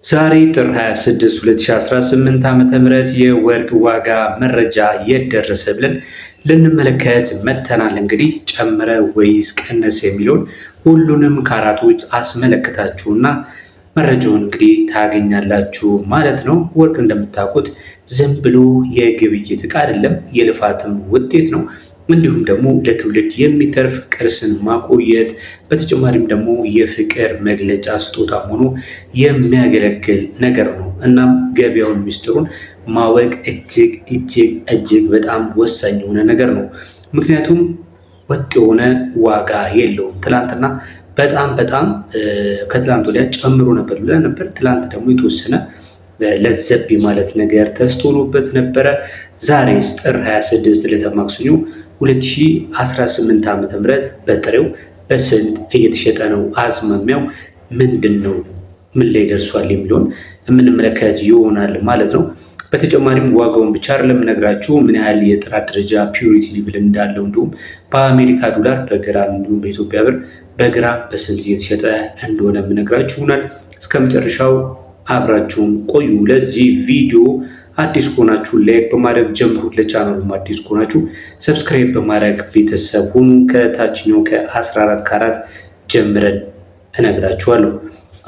ዛሬ ጥር 26 2018 ዓ.ም የወርቅ ዋጋ መረጃ የደረሰ ብለን ልንመለከት መተናል። እንግዲህ ጨመረ ወይስ ቀነሰ የሚለውን ሁሉንም ካራቶች አስመለከታችሁና መረጃውን እንግዲህ ታገኛላችሁ ማለት ነው። ወርቅ እንደምታውቁት ዝም ብሎ የግብይት ዕቃ አይደለም፣ የልፋትም ውጤት ነው። እንዲሁም ደግሞ ለትውልድ የሚተርፍ ቅርስን ማቆየት በተጨማሪም ደግሞ የፍቅር መግለጫ ስጦታ ሆኖ የሚያገለግል ነገር ነው። እናም ገበያውን ሚስጥሩን ማወቅ እጅግ በጣም ወሳኝ የሆነ ነገር ነው። ምክንያቱም ወጥ የሆነ ዋጋ የለውም። ትላንትና በጣም ከትላንት ወዲያ ጨምሮ ነበር ብለን ነበር። ትላንት ደግሞ የተወሰነ ለዘብ ማለት ነገር ተስተውሎበት ነበረ። ዛሬ ጥር 26 ዕለተ ማክሰኞ 2018 ዓ.ም በጥሬው በስንት እየተሸጠ ነው? አዝማሚያው ምንድን ነው? ምን ላይ ደርሷል? የሚለውን የምንመለከት ይሆናል ማለት ነው። በተጨማሪም ዋጋውን ብቻ አይደለም ነግራችሁ ምን ያህል የጥራት ደረጃ ፒዩሪቲ ሌቭል እንዳለው እንዲሁም በአሜሪካ ዶላር በግራም እንዲሁም በኢትዮጵያ ብር በግራም በስንት እየተሸጠ እንደሆነ የምነግራችሁ ይሆናል። እስከ መጨረሻው አብራችሁን ቆዩ። ለዚህ ቪዲዮ አዲስ ከሆናችሁ ላይክ በማድረግ ጀምሩት። ለቻናሉም አዲስ ከሆናችሁ ሰብስክራይብ በማድረግ ቤተሰብ ሁኑ። ከታችኛው ከ14 ካራት ጀምረን እነግራችኋለሁ።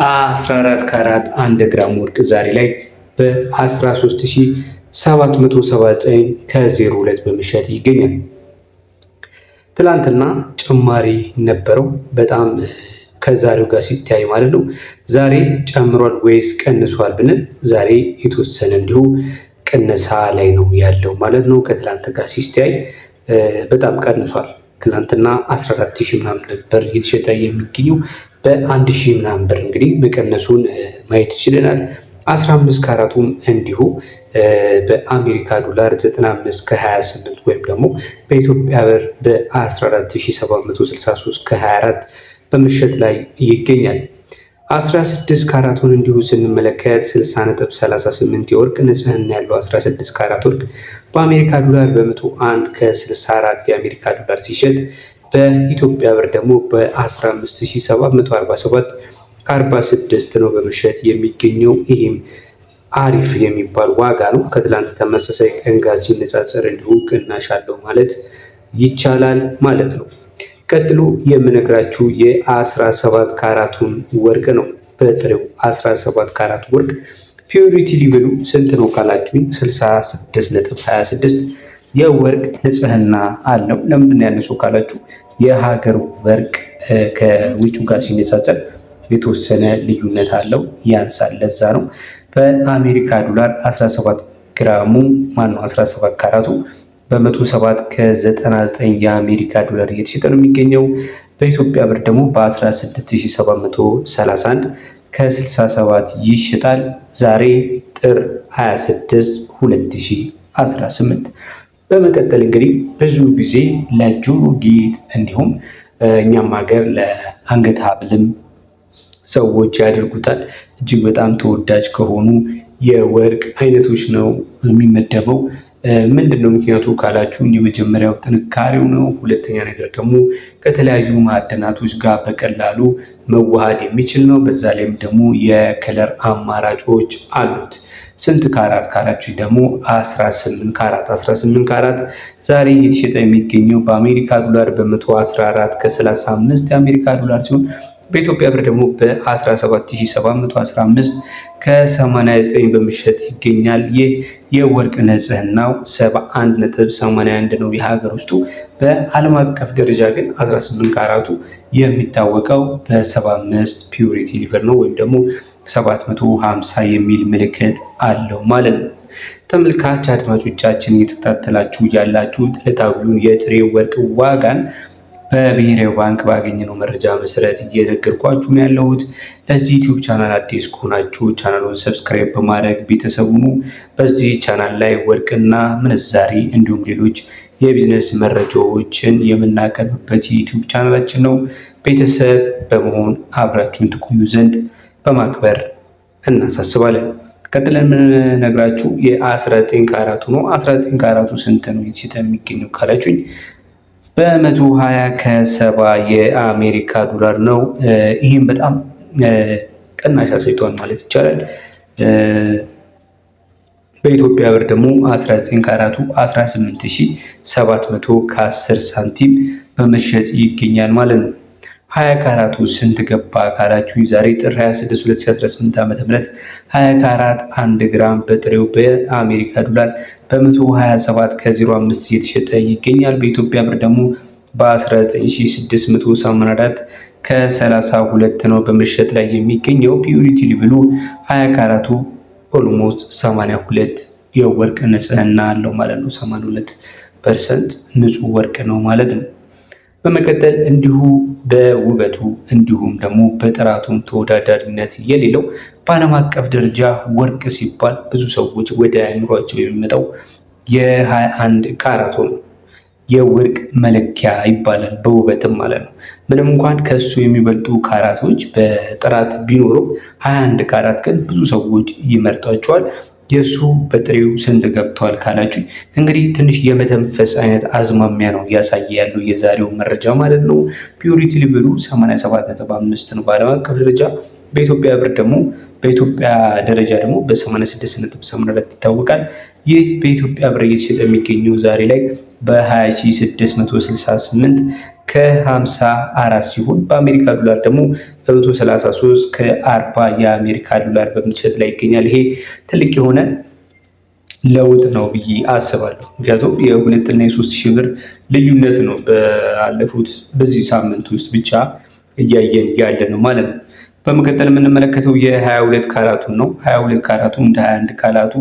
14 ካራት 1 ግራም ወርቅ ዛሬ ላይ በ13779 ከ02 በመሸጥ ይገኛል። ትላንትና ጭማሪ ነበረው በጣም ከዛሬው ጋር ሲታይ ማለት ነው። ዛሬ ጨምሯል ወይስ ቀንሷል ብንል ዛሬ የተወሰነ እንዲሁ ቅነሳ ላይ ነው ያለው ማለት ነው። ከትላንት ጋር ሲታይ በጣም ቀንሷል። ትላንትና 14000 ምናምን ነበር እየተሸጠ የሚገኘው በ1000 ምናምን ብር እንግዲህ መቀነሱን ማየት ይችላል። 15 ካራቱም እንዲሁ በአሜሪካ ዶላር 95 ከ28 ወይም ደግሞ በኢትዮጵያ ብር በ14763 ከ24 በመሸጥ ላይ ይገኛል። 16 ካራቱን እንዲሁ ስንመለከት 60.38 የወርቅ ንጽህና ያለው 16 ካራት ወርቅ በአሜሪካ ዶላር በ101 ከ64 የአሜሪካ ዶላር ሲሸጥ በኢትዮጵያ ብር ደግሞ በ15747 ከ46 ነው በመሸጥ የሚገኘው። ይህም አሪፍ የሚባል ዋጋ ነው። ከትላንት ተመሳሳይ ቀን ጋር ሲነጻጸር እንዲሁ ቅናሽ አለው ማለት ይቻላል ማለት ነው። ቀጥሎ የምነግራችሁ የ17 ካራቱን ወርቅ ነው። በጥሬው 17 ካራት ወርቅ ፒዩሪቲ ሌቭሉ ስንት ነው ካላችሁኝ 66.26 የወርቅ ንጽህና አለው። ለምንድን ነው ያነሰው ካላችሁ የሀገር ወርቅ ከውጭ ጋር ሲነጻጸር የተወሰነ ልዩነት አለው፣ ያንሳል። ለዛ ነው በአሜሪካ ዶላር 17 ግራሙ 17 ካራቱ በ107 ከ99 የአሜሪካ ዶላር እየተሸጠ ነው የሚገኘው። በኢትዮጵያ ብር ደግሞ በ16731 ከ67 ይሸጣል። ዛሬ ጥር 26 2018። በመቀጠል እንግዲህ ብዙ ጊዜ ለጆሮ ጌጥ እንዲሁም እኛም ሀገር ለአንገት ሐብልም ሰዎች ያደርጉታል። እጅግ በጣም ተወዳጅ ከሆኑ የወርቅ አይነቶች ነው የሚመደበው። ምንድን ነው ምክንያቱ ካላችሁ የመጀመሪያው ጥንካሬው ነው። ሁለተኛ ነገር ደግሞ ከተለያዩ ማዕድናቶች ጋር በቀላሉ መዋሃድ የሚችል ነው። በዛ ላይም ደግሞ የከለር አማራጮች አሉት። ስንት ካራት ካላችሁ ደግሞ 18 ካራት 18 ካራት ዛሬ እየተሸጠ የሚገኘው በአሜሪካ ዶላር በ114 ከ35 የአሜሪካ ዶላር ሲሆን በኢትዮጵያ ብር ደግሞ በ17715 ከ89 በመሸጥ ይገኛል። ይህ የወርቅ ንጽህናው 71.81 ነው የሀገር ውስጡ። በዓለም አቀፍ ደረጃ ግን 18 ካራቱ የሚታወቀው በ75 ፒዩሪቲ ሌቭል ነው ወይም ደግሞ 750 የሚል ምልክት አለው ማለት ነው። ተመልካች አድማጮቻችን እየተከታተላችሁ ያላችሁት ዕለታዊውን የጥሬ ወርቅ ዋጋን በብሔራዊ ባንክ ባገኘነው መረጃ መሰረት እየነገርኳችሁ ነው ያለሁት። ለዚህ ዩቲዩብ ቻናል አዲስ ከሆናችሁ ቻናሉን ሰብስክራይብ በማድረግ ቤተሰብ ሁኑ። በዚህ ቻናል ላይ ወርቅና ምንዛሪ እንዲሁም ሌሎች የቢዝነስ መረጃዎችን የምናቀርብበት የዩቲዩብ ቻናላችን ነው። ቤተሰብ በመሆን አብራችሁን ትቆዩ ዘንድ በማክበር እናሳስባለን። ቀጥለን የምንነግራችሁ የ19 ካራቱ ነው። 19 ካራቱ ስንት ነው የተሸጠ የሚገኘው ካላችሁኝ በ120 ከ70 የአሜሪካ ዶላር ነው። ይህም በጣም ቅናሽ አሳይቷል ማለት ይቻላል። በኢትዮጵያ ብር ደግሞ 19 ካራቱ 18700 ከ10 ሳንቲም በመሸጥ ይገኛል ማለት ነው። 20 ካራቱ ስንት ገባ ካላችሁ ዛሬ ጥር 26 2018 ዓ.ም 20 ካራት 1 ግራም በጥሬው በአሜሪካ ዶላር በ127 ከ05 እየተሸጠ ይገኛል። በኢትዮጵያ ብር ደግሞ በ19684 ከ32 ነው በመሸጥ ላይ የሚገኘው። ፒዩሪቲ ሌቭሉ 20 ካራቱ ኦልሞስት 82 የወርቅ ንጽህና አለው ማለት ነው። 82% ንጹህ ወርቅ ነው ማለት ነው። በመቀጠል እንዲሁ በውበቱ እንዲሁም ደግሞ በጥራቱም ተወዳዳሪነት የሌለው በዓለም አቀፍ ደረጃ ወርቅ ሲባል ብዙ ሰዎች ወደ አእምሯቸው የሚመጣው የ21 ካራቱ ነው። የወርቅ መለኪያ ይባላል በውበትም ማለት ነው። ምንም እንኳን ከሱ የሚበልጡ ካራቶች በጥራት ቢኖሩ 21 ካራት ግን ብዙ ሰዎች ይመርጧቸዋል። የሱ በጥሬው ስንት ገብቷል ካላችሁ እንግዲህ ትንሽ የመተንፈስ አይነት አዝማሚያ ነው እያሳየ ያለው የዛሬው መረጃ ማለት ነው። ፒዩሪቲ ሌቭሉ 87.5 ነው በዓለም አቀፍ ደረጃ። በኢትዮጵያ ብር ደግሞ በ86.84 ይታወቃል። ይህ በኢትዮጵያ ብር እየተሸጠ የሚገኘው ዛሬ ላይ በ20668 ከ54 ሲሆን በአሜሪካ ዶላር ደግሞ በ133 ከ40 የአሜሪካ ዶላር በመሸጥ ላይ ይገኛል። ይሄ ትልቅ የሆነ ለውጥ ነው ብዬ አስባለሁ። ምክንያቱም የ2 እና የ3 ሺህ ብር ልዩነት ነው ባለፉት በዚህ ሳምንት ውስጥ ብቻ እያየን ያለ ነው ማለት ነው። በመቀጠል የምንመለከተው የ22 ካራቱን ነው። 22 ካራቱ እንደ 21 ካራቱ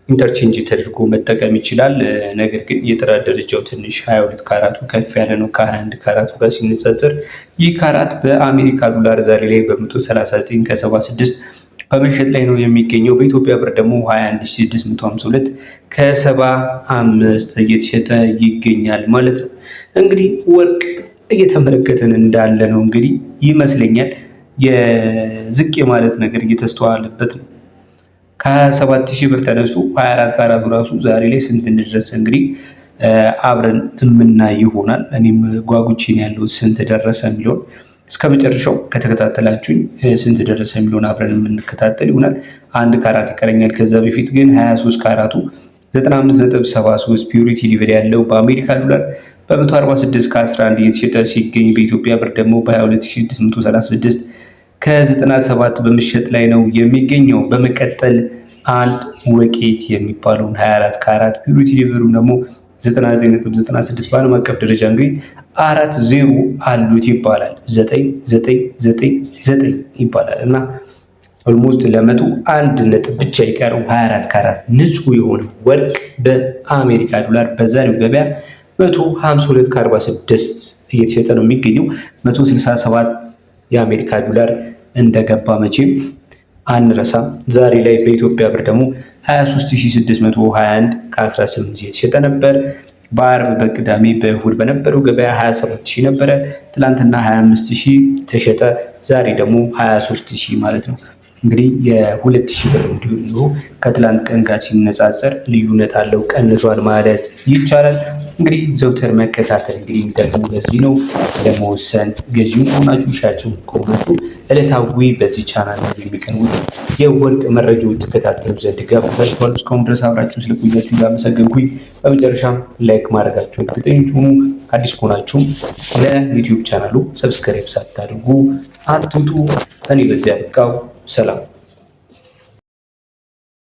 ኢንተርቼንጅ ተደርጎ መጠቀም ይችላል። ነገር ግን የጥራት ደረጃው ትንሽ 22 ካራቱ ከፍ ያለ ነው ከ21 ካራቱ ጋር ሲነጻጸር። ይህ ካራት በአሜሪካ ዶላር ዛሬ ላይ በ139 ከ76 በመሸጥ ላይ ነው የሚገኘው። በኢትዮጵያ ብር ደግሞ 21652 ከ75 እየተሸጠ ይገኛል ማለት ነው። እንግዲህ ወርቅ እየተመለከተን እንዳለ ነው እንግዲህ ይመስለኛል የዝቅ ማለት ነገር እየተስተዋለበት ነው። ከ7000 ብር ተነስቶ 24 ካራቱ ራሱ ዛሬ ላይ ስንት እንደደረሰ እንግዲህ አብረን የምናይ ይሆናል። እኔም ጓጉቼን ያለው ስንት ደረሰ የሚለውን እስከ መጨረሻው ከተከታተላችሁኝ ስንት ደረሰ የሚለውን አብረን የምንከታተል ይሆናል። 1 ካራት ይቀረኛል። ከዛ በፊት ግን 23 ካራቱ 95.73 ፒዩሪቲ ሌቭል ያለው በአሜሪካ ዶላር በ146 ከ11 እየተሸጠ ሲገኝ በኢትዮጵያ ብር ደግሞ በ22636 ከ97 በመሸጥ ላይ ነው የሚገኘው። በመቀጠል አንድ ወቄት የሚባለውን 24 ካራት ፒዩሪቲ ሌቭሉ ደግሞ 99.96 በዓለም አቀፍ ደረጃ እንግዲህ 40 አሉት ይባላል። 9999 ይባላል እና ኦልሞስት ለመቶ 1 ነጥብ ብቻ ይቀረው 24 ካራት ንጹህ የሆነ ወርቅ በአሜሪካ ዶላር በዛሬው ገበያ 152 ከ46 እየተሸጠ ነው የሚገኘው። 167 የአሜሪካ ዶላር እንደገባ መቼም አንረሳም። ዛሬ ላይ በኢትዮጵያ ብር ደግሞ 23621 ከ18 እየተሸጠ ነበር። በአርብ በቅዳሜ በእሁድ በነበረው ገበያ 27000 ነበረ። ትላንትና 25000 ተሸጠ። ዛሬ ደግሞ 23000 ማለት ነው። እንግዲህ የ2000 ብር እንዲሁ ከትላንት ቀን ጋር ሲነጻጸር ልዩነት አለው፣ ቀንሷል ማለት ይቻላል። እንግዲህ ዘውትር መከታተል እንግዲህ የሚጠቅሙ ለዚህ ነው። ለመወሰን ገዢውን ከሆናችሁ ሻጭም ከሆናችሁ ዕለታዊ በዚህ ቻናል ላይ የሚቀርቡት የወርቅ መረጃዎች ተከታተሉ ዘንድ ጋብዛችኋለሁ። እስካሁን ድረስ አብራችሁ ስለቆያችሁ እያመሰገንኩኝ በመጨረሻም ላይክ ማድረጋችሁ እርግጠኞች ሁኑ። አዲስ ከሆናችሁም ለዩቲዩብ ቻናሉ ሰብስክራይብ ሳታደርጉ አትውጡ። እኔ በዚያ ያልቃው። ሰላም